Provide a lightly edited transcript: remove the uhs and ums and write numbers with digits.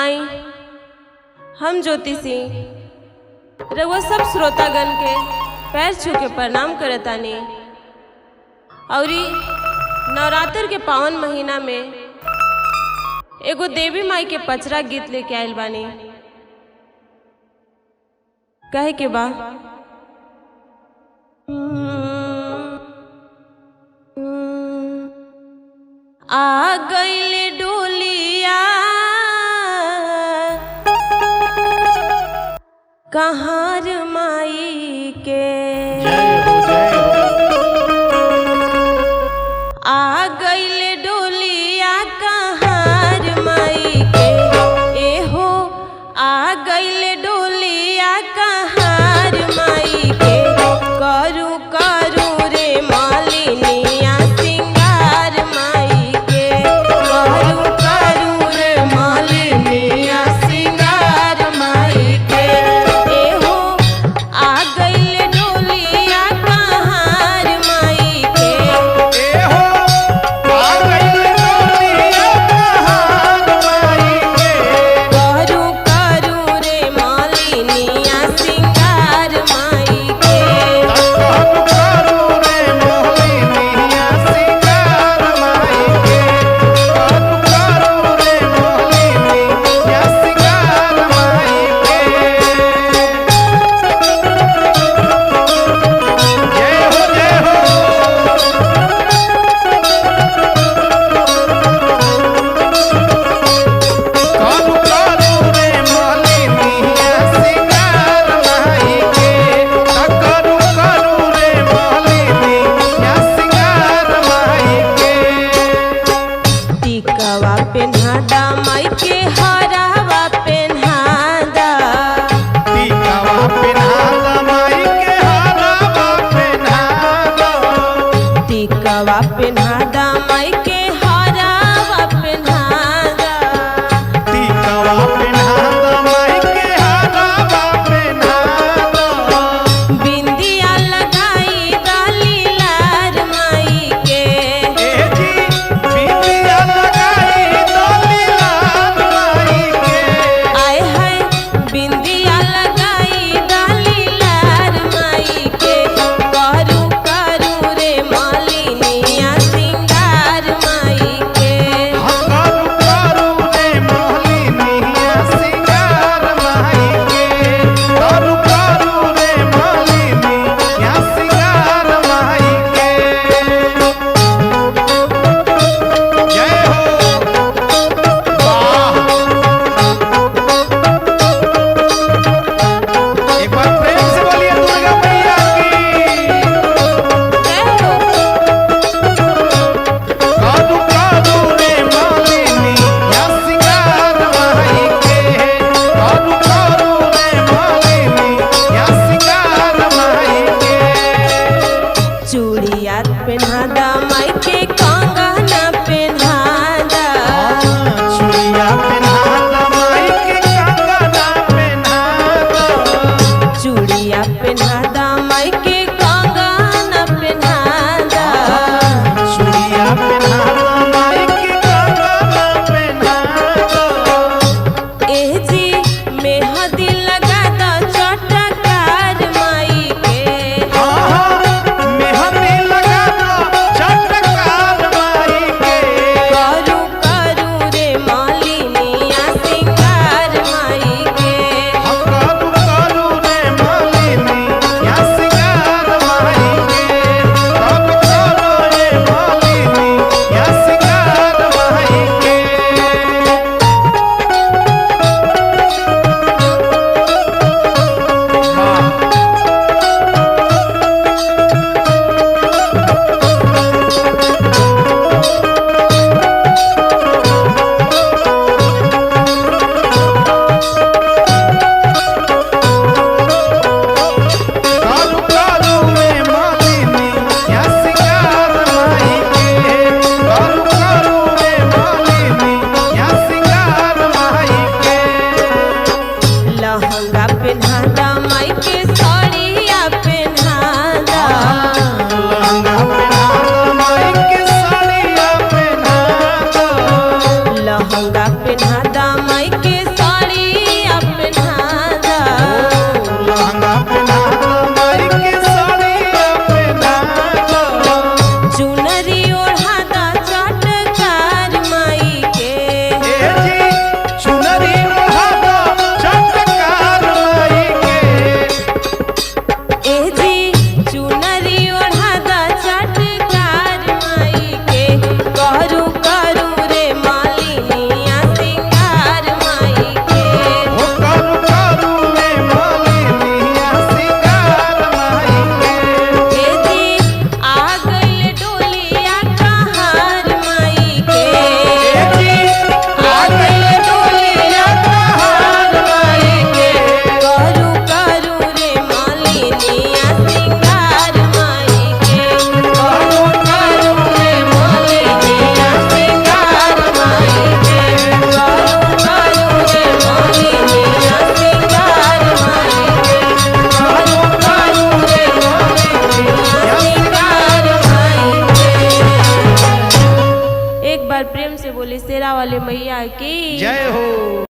आई हम ज्योति सिंह रघुआ सब श्रोतागण के पैर छू के प्रणाम करतानी और नवरात्र के पावन महीना में एगो देवी माई के पचरा गीत लेके आयल बानी। कहे के बा आ गईले डोलिया कहार माई के आ गईले डोलिया कहार माई के एहो आ गईले डोलिया कहार माई के करू करू रे मालिनिया सिंगार माई के करू करू रे मालिनिया सिंगार माई के एहो आ गईले डोलिया बार प्रेम से बोले शेरा वाले मैया की जय हो।